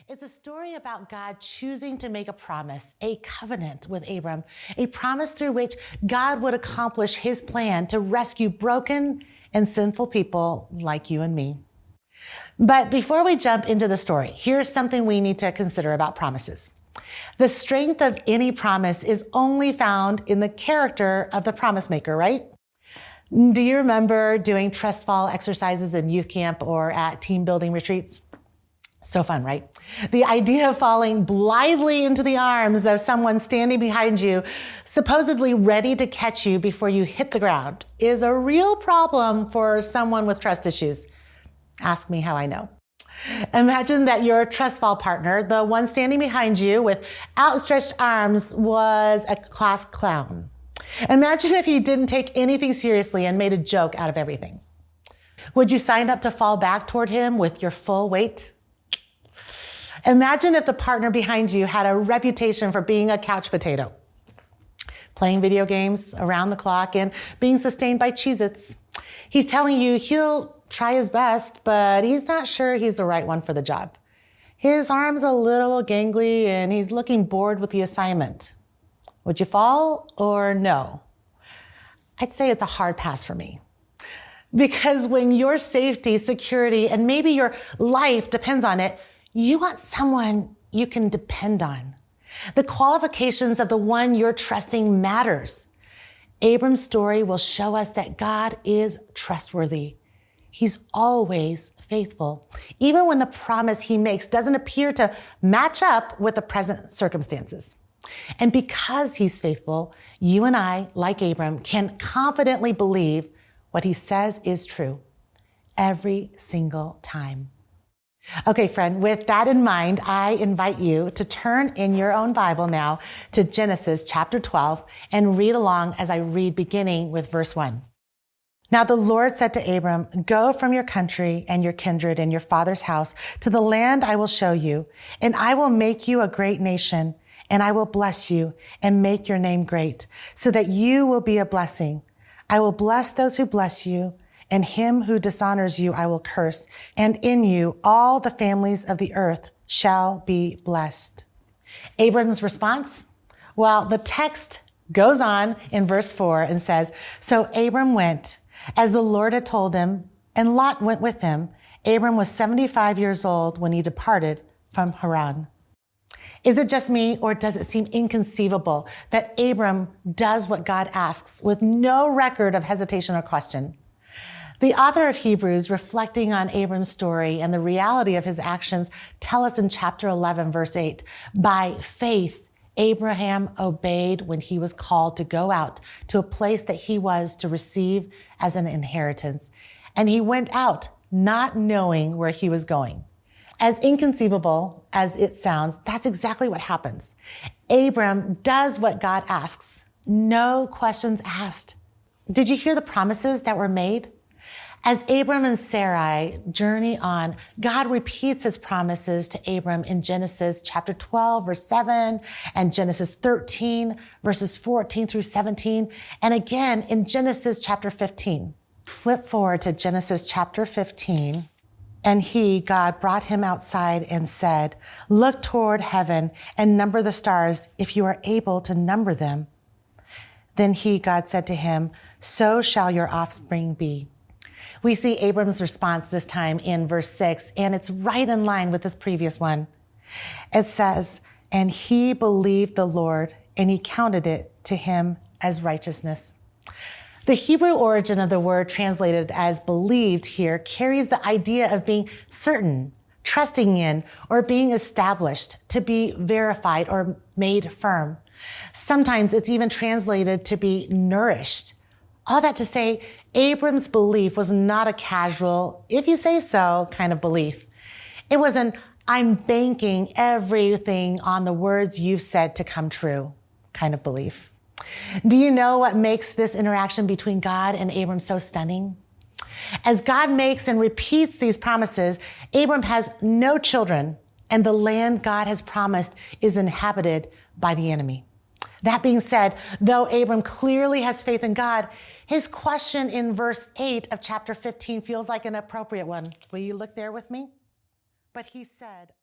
It's a story about God choosing to make a promise, a covenant with Abram, a promise through which God would accomplish his plan to rescue broken and sinful people like you and me. But before we jump into the story, here's something we need to consider about promises. The strength of any promise is only found in the character of the promise maker, right? Do you remember doing trust fall exercises in youth camp or at team building retreats? So fun, right? The idea of falling blithely into the arms of someone standing behind you, supposedly ready to catch you before you hit the ground, is a real problem for someone with trust issues. Ask me how I know. Imagine that your trust fall partner, the one standing behind you with outstretched arms, was a class clown. Imagine if you didn't take anything seriously and made a joke out of everything. Would you sign up to fall back toward him with your full weight? Imagine if the partner behind you had a reputation for being a couch potato, playing video games around the clock and being sustained by Cheez-Its. He's telling you he'll try his best, but he's not sure he's the right one for the job. His arm's a little gangly and he's looking bored with the assignment. Would you fall or no? I'd say it's a hard pass for me. Because when your safety, security, and maybe your life depends on it, you want someone you can depend on. The qualifications of the one you're trusting matters. Abram's story will show us that God is trustworthy. He's always faithful, even when the promise he makes doesn't appear to match up with the present circumstances. And because he's faithful, you and I, like Abram, can confidently believe what he says is true every single time. Okay, friend, with that in mind, I invite you to turn in your own Bible now to Genesis chapter 12 and read along as I read beginning with verse 1. Now the Lord said to Abram, "Go from your country and your kindred and your father's house to the land I will show you, and I will make you a great nation, and I will bless you and make your name great, so that you will be a blessing. I will bless those who bless you, and him who dishonors you I will curse, and in you all the families of the earth shall be blessed." Abram's response? Well, the text goes on in verse 4 and says, "So Abram went as the Lord had told him, and Lot went with him. Abram was 75 years old when he departed from Haran." Is it just me, or does it seem inconceivable that Abram does what God asks with no record of hesitation or question? The author of Hebrews, reflecting on Abram's story and the reality of his actions, tell us in chapter 11, verse 8, "By faith, Abraham obeyed when he was called to go out to a place that he was to receive as an inheritance. And he went out not knowing where he was going." As inconceivable as it sounds, that's exactly what happens. Abram does what God asks. No questions asked. Did you hear the promises that were made? As Abram and Sarai journey on, God repeats his promises to Abram in Genesis chapter 12, verse 7, and Genesis 13, verses 14 through 17, and again in Genesis chapter 15. Flip forward to Genesis chapter 15. "And he, God, brought him outside and said, 'Look toward heaven and number the stars if you are able to number them.' Then he, God, said to him, 'So shall your offspring be.'" We see Abram's response this time in verse 6, and it's right in line with this previous one. It says, "And he believed the Lord, and he counted it to him as righteousness." The Hebrew origin of the word translated as believed here carries the idea of being certain, trusting in, or being established, to be verified or made firm. Sometimes it's even translated to be nourished. All that to say, Abram's belief was not a casual, if you say so, kind of belief. It was an "I'm banking everything on the words you've said to come true" kind of belief. Do you know what makes this interaction between God and Abram so stunning? As God makes and repeats these promises, Abram has no children, and the land God has promised is inhabited by the enemy. That being said, though Abram clearly has faith in God, his question in verse 8 of chapter 15 feels like an appropriate one. Will you look there with me? But he said,